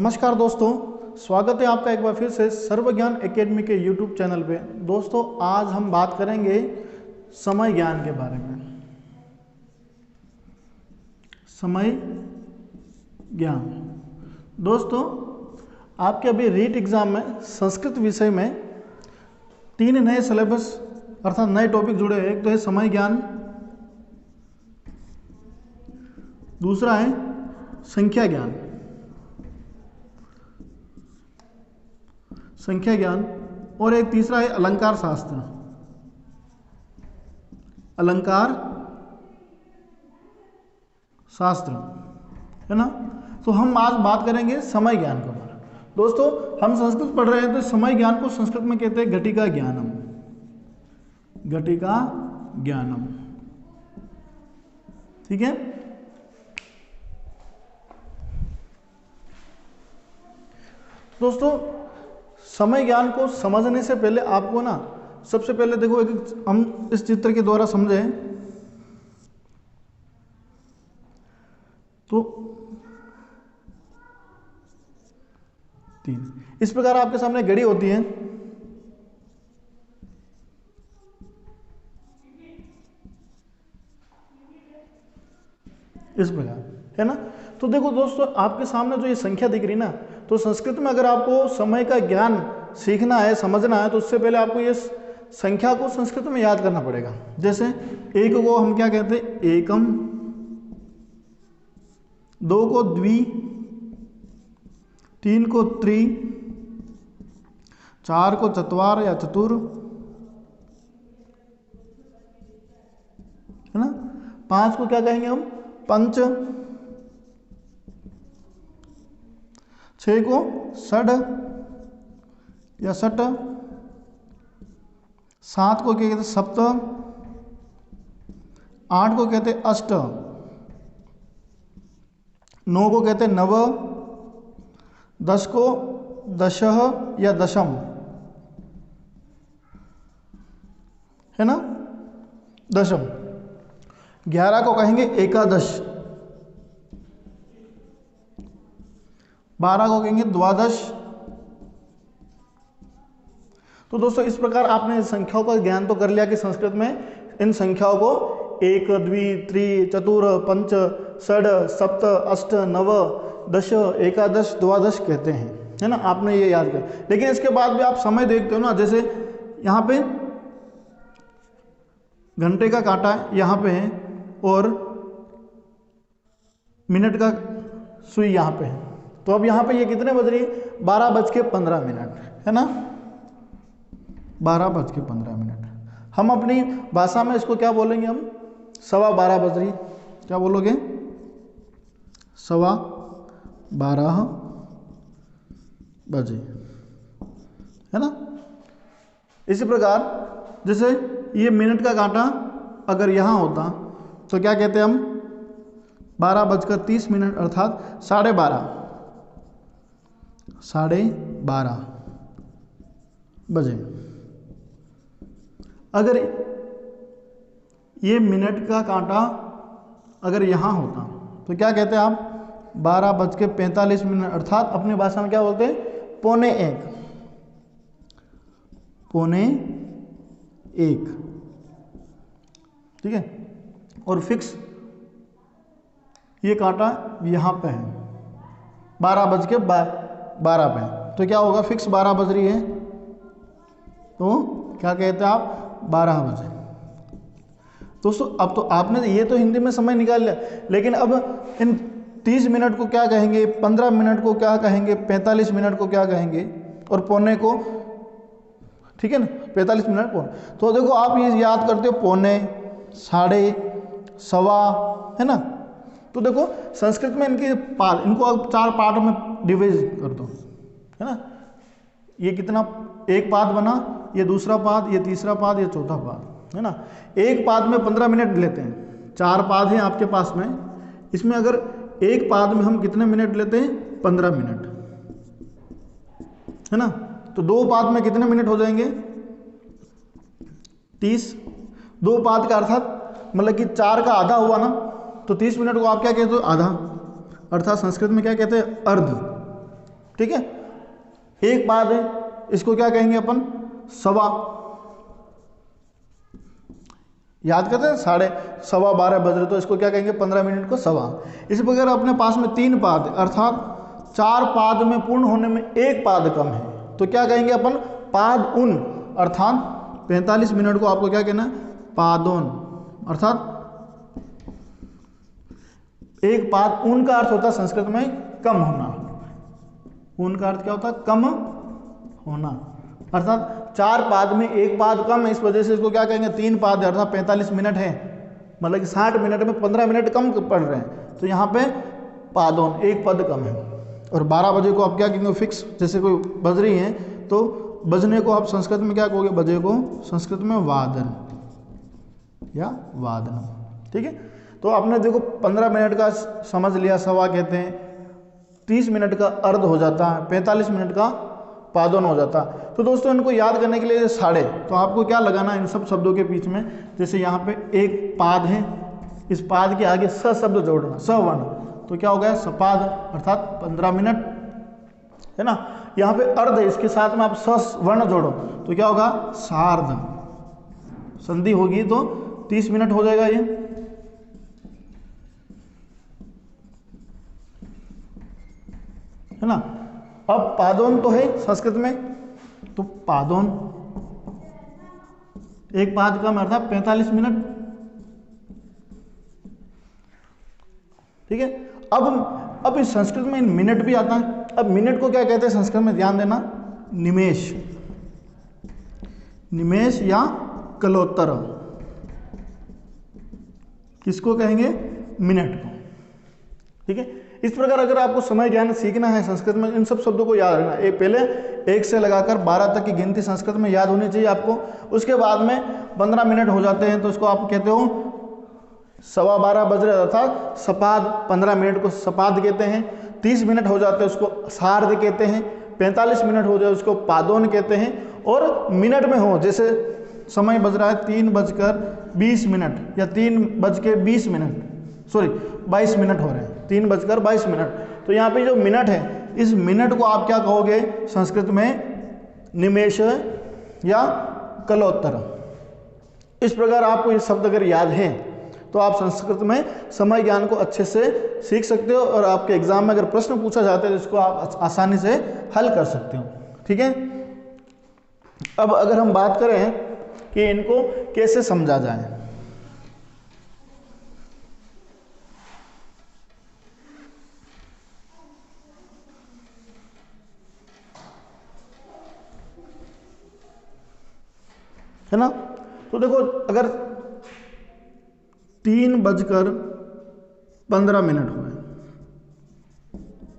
नमस्कार दोस्तों, स्वागत है आपका एक बार फिर से सर्व ज्ञान एकेडमी के यूट्यूब चैनल पे। दोस्तों आज हम बात करेंगे समय ज्ञान के बारे में। समय ज्ञान दोस्तों, आपके अभी रीट एग्जाम में संस्कृत विषय में 3 नए सिलेबस अर्थात नए टॉपिक जुड़े हैं। एक तो है समय ज्ञान, दूसरा है संख्या ज्ञान, और एक तीसरा है अलंकार शास्त्र, है ना। तो हम आज बात करेंगे समय ज्ञान के बारे में। दोस्तों हम संस्कृत पढ़ रहे हैं तो समय ज्ञान को संस्कृत में कहते हैं घटिका ज्ञानम। ठीक है। दोस्तों समय ज्ञान को समझने से पहले आपको ना सबसे पहले देखो हम इस चित्र के द्वारा समझें तो 3 इस प्रकार आपके सामने घड़ी होती है। इस प्रकार है ना। तो देखो दोस्तों आपके सामने जो ये संख्या दिख रही ना, तो संस्कृत में अगर आपको समय का ज्ञान सीखना है, समझना है, तो उससे पहले आपको ये संख्या को संस्कृत में याद करना पड़ेगा। जैसे एक को हम क्या कहते हैं, एकम, 2 को द्वि, 3 को त्रि, 4 को चत्वार या चतुर, है ना। 5 को क्या कहेंगे हम, पंच, 6 को षड या षट, 7 को क्या कहते हैं, सप्त, 8 को कहते हैं अष्ट, 9 को कहते हैं नव, 10 को दशह या दशम, है ना, दशम। 11 को कहेंगे एकादश, 12 को कहेंगे द्वादश। तो दोस्तों इस प्रकार आपने संख्याओं का ज्ञान तो कर लिया कि संस्कृत में इन संख्याओं को एक, द्वि, त्रि, चतुर, पंच, षड, सप्त, अष्ट, नव, दश, एकादश, द्वादश कहते हैं, है ना। आपने ये याद कर। लेकिन इसके बाद भी आप समय देखते हो ना, जैसे यहाँ पे घंटे का कांटा यहाँ पे है और मिनट का सुई यहाँ पे है। तो अब यहाँ पे ये कितने बज रही है, 12:15, है ना, 12:15। हम अपनी भाषा में इसको क्या बोलेंगे, हम 12:15 बज रही है। क्या बोलोगे, 12:15 बजे, है ना। इसी प्रकार जैसे ये मिनट का कांटा अगर यहाँ होता तो क्या कहते हैं हम, 12:30 अर्थात 12:30 बजे। अगर ये मिनट का कांटा अगर यहाँ होता तो क्या कहते हैं आप, 12:45 अर्थात अपनी भाषा में क्या बोलते हैं, 12:45। ठीक है। और फिक्स ये कांटा यहाँ पे है 12:12 पे, तो क्या होगा, फिक्स 12 बज रही है तो क्या कहते हैं आप, 12 बजे। दोस्तों अब तो आपने ये तो हिंदी में समय निकाल लिया, लेकिन अब इन 30 मिनट को क्या कहेंगे, 15 मिनट को क्या कहेंगे, 45 मिनट को क्या कहेंगे, और पौने को, ठीक है ना, 45 मिनट पौने। तो देखो आप ये याद करते हो, पौने, साढ़े, सवा, है ना। तो देखो संस्कृत में इनको अब 4 पार्ट में डिवाइड कर दो, है ना। ये कितना, एक पाद बना, ये दूसरा पाद, ये तीसरा पाद, ये चौथा पाद, है ना। एक पाद में 15 मिनट लेते हैं, 4 पाद हैं आपके पास में, इसमें अगर एक पाद में हम कितने मिनट लेते हैं, 15 मिनट, है ना। तो 2 पाद में कितने मिनट हो जाएंगे, 30। 2 पाद का अर्थात मतलब कि 4 का आधा हुआ ना, तो 30 मिनट को आप क्या कहते हो, आधा, अर्थात संस्कृत में क्या कहते हैं, अर्ध, ठीक है, एक पाद है, इसको क्या कहेंगे अपन, सवा। याद करते हैं, 12:15 बज रहे, तो इसको क्या कहेंगे, 15 मिनट को सवा। इसी प्रकार अपने पास में 3 पाद है, अर्थात 4 पाद में पूर्ण होने में 1 पाद कम है, तो क्या कहेंगे अपन, पाद उन, अर्थात 45 मिनट को आपको क्या कहना है, पादोन, अर्थात 1 पाद उन का अर्थ होता है संस्कृत में कम होना। उन का अर्थ क्या होता है, कम होना, अर्थात 4 पाद में 1 पाद कम है, इस वजह से इसको क्या कहेंगे, 3 पाद है, अर्थात 45 मिनट है, मतलब कि 60 मिनट में 15 मिनट कम पड़ रहे हैं, तो यहाँ पे पादोन 1 पद कम है। और 12 बजे को आप क्या कहेंगे, फिक्स, जैसे कोई बज रही है तो बजने को आप संस्कृत में क्या कहोगे, बजे को संस्कृत में वादन या वादनम, ठीक है। तो आपने देखो 15 मिनट का समझ लिया, सवा कहते हैं, 30 मिनट का अर्ध हो जाता है, 45 मिनट का पादोन हो जाता है। तो दोस्तों इनको याद करने के लिए साढ़े, तो आपको क्या लगाना इन सब शब्दों के बीच में, जैसे यहाँ पे एक पाद है, इस पाद के आगे स शब्द जोड़ना, सवर्ण, तो क्या हो गया, सपाद, अर्थात 15 मिनट, है ना। यहाँ पे अर्ध है, इसके साथ में आप स वर्ण जोड़ो तो क्या होगा, सार्ध, संधि होगी तो 30 मिनट हो जाएगा ये, है ना। अब पादोन तो है संस्कृत में, तो पादोन 1 पाद कम अर्थात 45 मिनट, ठीक है। अब इस संस्कृत में मिनट भी आता है। अब मिनट को क्या कहते हैं संस्कृत में, ध्यान देना, निमेष, निमेष या कलोत्तर, किसको कहेंगे, मिनट को, ठीक है। इस प्रकार अगर आपको समय ज्ञान सीखना है संस्कृत में, इन सब शब्दों को याद रखना, पहले 1 से लगाकर 12 तक की गिनती संस्कृत में याद होनी चाहिए आपको। उसके बाद में 15 मिनट हो जाते हैं तो उसको आप कहते हो 12:15 बज रहे अर्थात सपाद, 15 मिनट को सपाद कहते हैं। 30 मिनट हो जाते हैं उसको सार्ध कहते हैं। 45 मिनट हो जाए उसको पादोन कहते हैं। और मिनट में हो, जैसे समय बज रहा है 3:20 या 3:20 सॉरी 22 मिनट हो रहे हैं, 3:22 मिनट। तो यहाँ पे जो मिनट है, इस मिनट को आप क्या कहोगे संस्कृत में, निमेष या कलोत्तर। इस प्रकार आपको ये शब्द अगर याद है तो आप संस्कृत में समय ज्ञान को अच्छे से सीख सकते हो, और आपके एग्जाम में अगर प्रश्न पूछा जाता है तो इसको आप आसानी से हल कर सकते हो, ठीक है। अब अगर हम बात करें कि इनको कैसे समझा जाए, है ना। तो देखो अगर 3:15 हुए,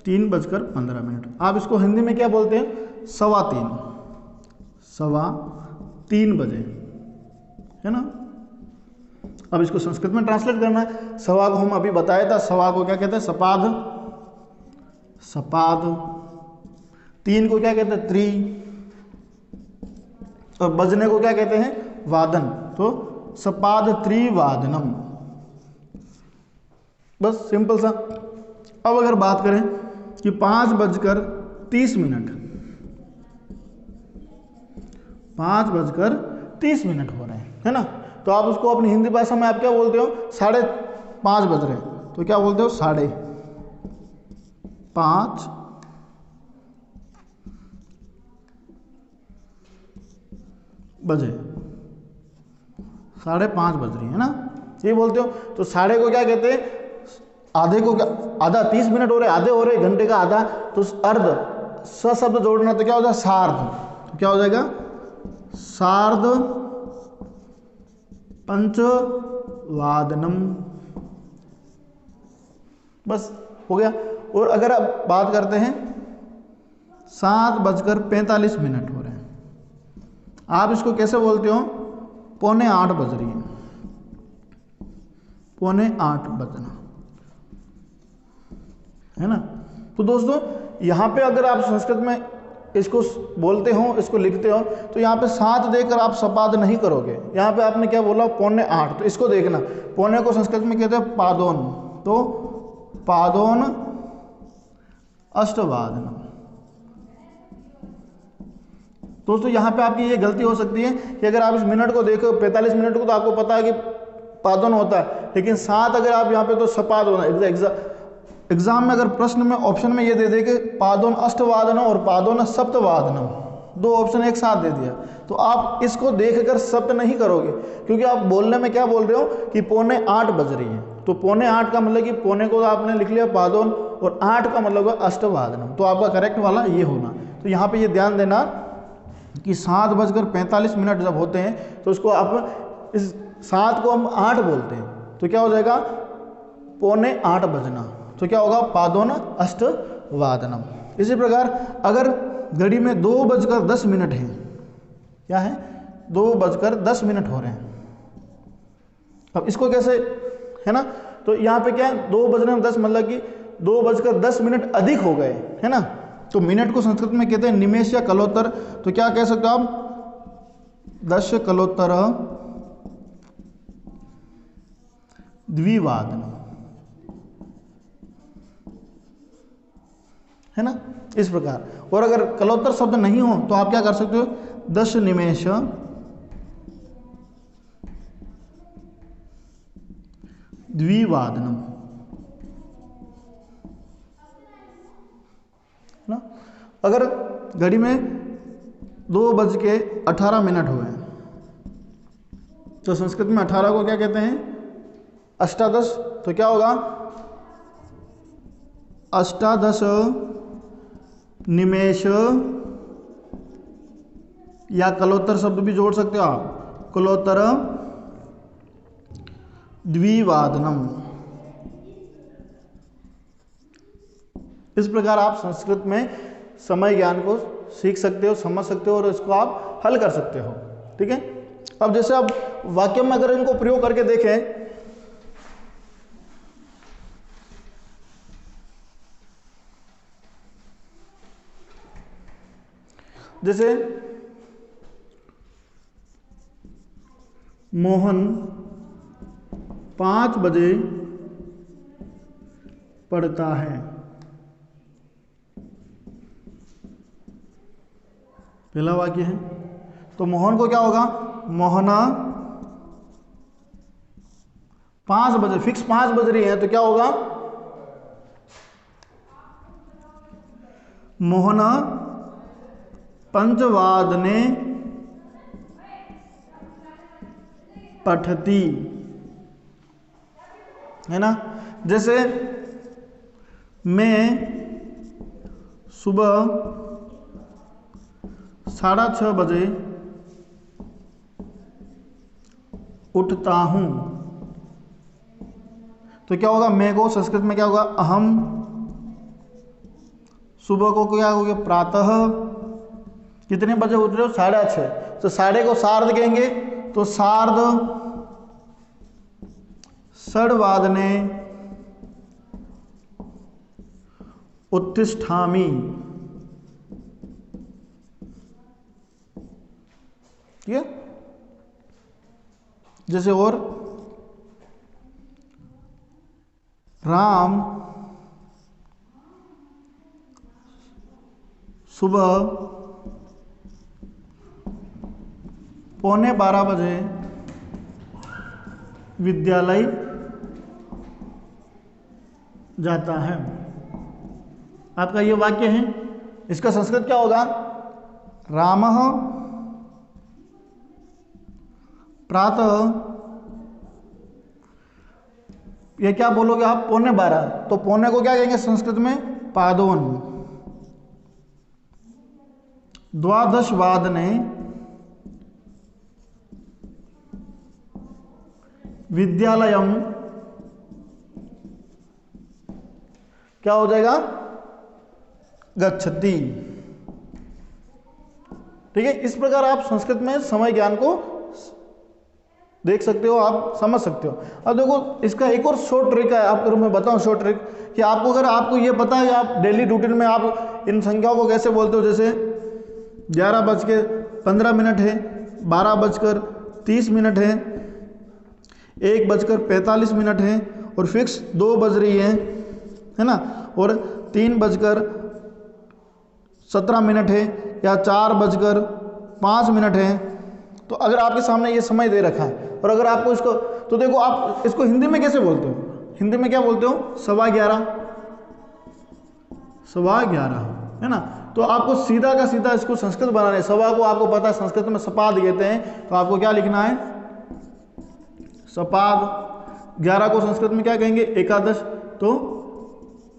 3:15, आप इसको हिंदी में क्या बोलते हैं, 3:15 बजे, है ना। अब इसको संस्कृत में ट्रांसलेट करना है। सवा को हम अभी बताया था, सवा को क्या कहते हैं, सपाद, सपाद। 3 को क्या कहते हैं, त्रि, और बजने को क्या कहते हैं, वादन। तो सपाद त्रिवादनम, बस सिंपल सा। अब अगर बात करें कि 5:30 हो रहे हैं, है ना, तो आप उसको अपनी हिंदी भाषा में आप क्या बोलते हो, 5:30 बज रहे हैं, तो क्या बोलते हो, 5:30 बजे, 5:30 बज रही है ना, ये बोलते हो। तो साढ़े को क्या कहते हैं, आधे को क्या, आधा, 30 मिनट हो रहे, आधे हो रहे, घंटे का आधा, तो अर्ध, स शब्द जोड़ना, तो क्या हो जाएगा, सार्ध, तो क्या हो जाएगा, सार्ध पंचवादनम, बस हो गया। और अगर आप बात करते हैं 7:45 हो रहे हैं, आप इसको कैसे बोलते हो, 7:45 बज रही है, 7:45 बजना, है ना। तो दोस्तों यहाँ पे अगर आप संस्कृत में इसको बोलते हो, इसको लिखते हो, तो यहाँ पे 7 देकर आप सपाद नहीं करोगे। यहाँ पे आपने क्या बोला, 7:45, तो इसको देखना, पौने को संस्कृत में कहते हैं पादोन, तो पादोन अष्टवादनम, दोस्तों यहाँ पे आपकी ये गलती हो सकती है कि अगर आप इस मिनट को देखो 45 मिनट को, तो आपको पता है कि पादोन होता है, लेकिन 7 अगर आप यहाँ पे तो सपादोन, एग्जाम में अगर प्रश्न में ऑप्शन में ये दे दे कि पादोन अष्टवादनम और पादोन सप्तवादनम, 2 ऑप्शन एक साथ दे दिया, तो आप इसको देखकर सप्त नहीं करोगे, क्योंकि आप बोलने में क्या बोल रहे हो कि 7:45 बज रही है, तो 7:45 का मतलब कि पौने को आपने लिख लिया पादोन और 8 का मतलब है अष्टवादनम, तो आपका करेक्ट वाला ये होना। तो यहाँ पे ये ध्यान देना कि 7:45 जब होते हैं तो उसको आप इस 7 को हम 8 बोलते हैं, तो क्या हो जाएगा 7:45 बजना, तो क्या होगा पादोन अष्टवादनम। इसी प्रकार अगर घड़ी में 2:10 है, क्या है 2:10 हो रहे हैं, अब इसको कैसे, है ना, तो यहाँ पे क्या है 2:10 मतलब कि 2:10 अधिक हो गए, है ना, तो मिनट को संस्कृत में कहते हैं निमेष या कलोत्तर, तो क्या कह सकते हो आप 10 कलोत्तर द्विवादन, है ना, इस प्रकार। और अगर कलोत्तर शब्द नहीं हो तो आप क्या कर सकते हो 10 निमेष द्विवादनम, ना। अगर घड़ी में 2:18 हुए हैं, तो संस्कृत में 18 को क्या कहते हैं अष्टादश, तो क्या होगा अष्टादश निमेष, या कलोत्तर शब्द भी जोड़ सकते हो आप, कलोत्तर द्विवादनम। इस प्रकार आप संस्कृत में समय ज्ञान को सीख सकते हो, समझ सकते हो और इसको आप हल कर सकते हो, ठीक है। अब जैसे आप वाक्य में अगर इनको प्रयोग करके देखें, जैसे मोहन 5 बजे पढ़ता है, पहला वाक्य है, तो मोहन को क्या होगा मोहना 5 बजे, फिक्स 5 बज रही है, तो क्या होगा मोहना पंचवादने पठती, है ना। जैसे मैं सुबह 6:30 बजे उठता हूं, तो क्या होगा मैं को संस्कृत में क्या होगा अहम, सुबह को क्या होगा प्रातः, कितने बजे उठ रहे हो 6:30, तो 6:30 को सार्ध कहेंगे, तो सार्ध षड्वादने उत्तिष्ठामि, ठीक है। जैसे और राम सुबह 11:15 बजे विद्यालय जाता है। आपका ये वाक्य है, इसका संस्कृत क्या होगा रामः प्रातः, ये क्या बोलोगे आप 11:15, तो पौने को क्या कहेंगे संस्कृत में पादोन, द्वादश वादने विद्यालयम, क्या हो जाएगा गच्छति, ठीक है। इस प्रकार आप संस्कृत में समय ज्ञान को देख सकते हो, आप समझ सकते हो। अब देखो इसका एक और शॉर्ट ट्रिक है, आपको मैं बताऊं शॉर्ट ट्रिक, कि आपको अगर आपको ये पता है कि आप डेली रूटीन में आप इन संख्याओं को कैसे बोलते हो, जैसे 11:15 है, 12:30 है, 1:45 है, और फिक्स 2 बज रही है ना, और 3:17 है, या 4:00 5 मिनट है। तो अगर आपके सामने ये समय दे रखा है और अगर आपको इसको, तो देखो आप इसको हिंदी में कैसे बोलते हो, हिंदी में क्या बोलते हो, 11:15, 11:15 है ना। तो आपको सीधा का सीधा इसको संस्कृत बनाना है। सवा को आपको पता है संस्कृत में सपाद कहते हैं, तो आपको क्या लिखना है, सपाद। 11 को संस्कृत में क्या कहेंगे, एकादश, तो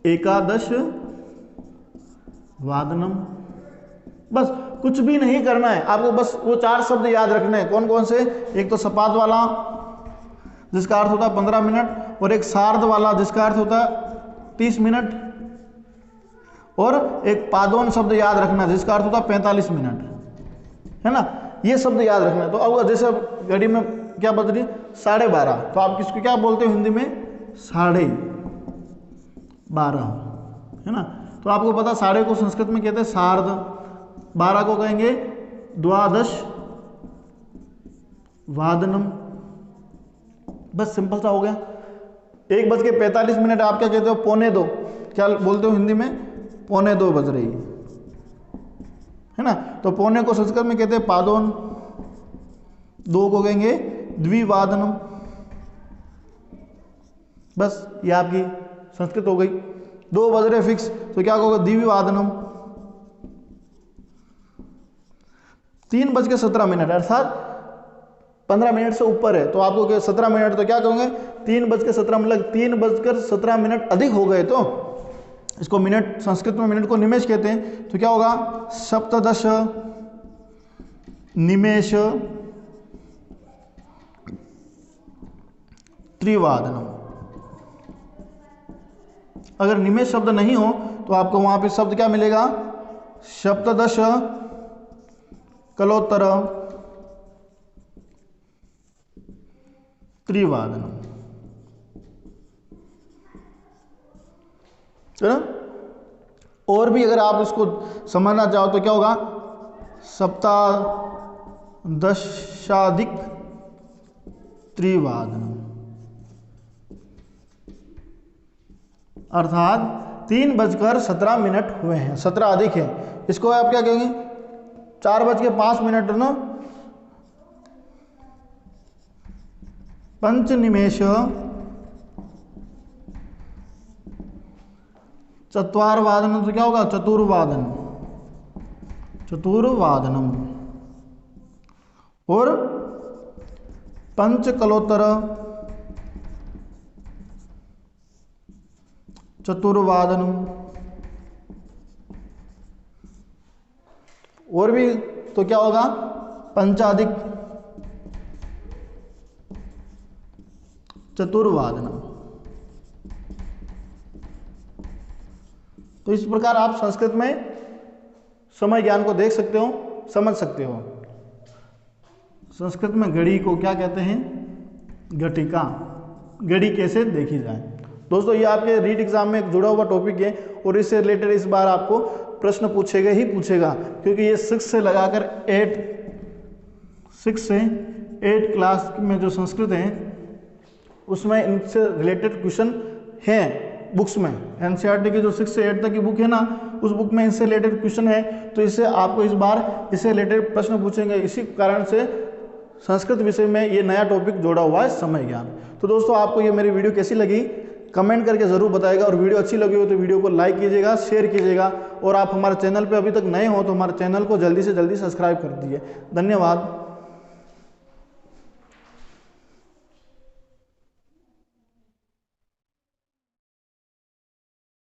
एकादश वादनम। बस कुछ भी नहीं करना है आपको, बस वो 4 शब्द याद रखने हैं। कौन कौन से, एक तो सपाद वाला जिसका अर्थ होता है 15 मिनट, और एक सार्ध वाला जिसका अर्थ होता है 30 मिनट, और एक पादोन शब्द याद रखना जिसका अर्थ होता है 45 मिनट, है ना। ये शब्द याद रखना है। तो अब जैसे अब घड़ी में क्या बज रही, 12:30, तो आप किसको क्या बोलते हो हिंदी में, 12:30, है ना। तो आपको पता 12:30 को संस्कृत में कहते हैं सार्ध, 12 को कहेंगे द्वादश वादनम। बस सिंपल सा हो गया। 1:45 आप क्या कहते हो, 1:45, क्या बोलते हो हिंदी में, 1:45 बज रही है ना। तो 1:45 को संस्कृत में कहते हैं पादोन, 2 को कहेंगे द्विवादनम। बस ये आपकी संस्कृत हो गई। 2 बज रहे फिक्स, तो क्या होगा, द्विवादनम। 3:17 अर्थात 15 मिनट से ऊपर है, तो आपको क्या 17 मिनट, तो क्या कहोगे 3:17, मतलब 3:17 अधिक हो गए। तो इसको मिनट, संस्कृत में मिनट को निमेष कहते हैं। तो क्या होगा, सप्तदश निमेष त्रिवादनम। अगर निमेष शब्द नहीं हो तो आपको वहां पे शब्द क्या मिलेगा, सप्तदश कलोत्तर त्रिवादनम, है ना। और भी अगर आप इसको समझना चाहो तो क्या होगा, सप्तादशाधिक त्रिवादनम, अर्थात 3:17 हुए हैं, 17 अधिक है। इसको आप क्या कहेंगे, 4:05 ना, पंच निमेष चत्वारवादन, तो क्या होगा, चतुर्वादन, चतुर्वादनम। और पंच कलोत्तर चतुर्वादनम। और भी तो क्या होगा, पंचाधिक चतुर्वादनम। तो इस प्रकार आप संस्कृत में समय ज्ञान को देख सकते हो, समझ सकते हो। संस्कृत में घड़ी को क्या कहते हैं, घटिका। घड़ी कैसे देखी जाए। दोस्तों ये आपके रीट एग्जाम में जुड़ा हुआ टॉपिक है और इससे रिलेटेड इस बार आपको प्रश्न पूछेगा ही पूछेगा, क्योंकि ये 6 से लगाकर 6 से 8 क्लास में जो संस्कृत है उसमें इनसे रिलेटेड क्वेश्चन हैं बुक्स में। एनसीईआरटी की जो 6 से 8 तक की बुक है ना, उस बुक में इनसे रिलेटेड क्वेश्चन है, तो इससे आपको इस बार इससे रिलेटेड प्रश्न पूछेंगे। इसी कारण से संस्कृत विषय में ये नया टॉपिक जोड़ा हुआ है, समय ज्ञान। तो दोस्तों आपको ये मेरी वीडियो कैसी लगी कमेंट करके ज़रूर बताइएगा, और वीडियो अच्छी लगी हो तो वीडियो को लाइक कीजिएगा, शेयर कीजिएगा, और आप हमारे चैनल पे अभी तक नए हो तो हमारे चैनल को जल्दी से जल्दी सब्सक्राइब कर दीजिए। धन्यवाद।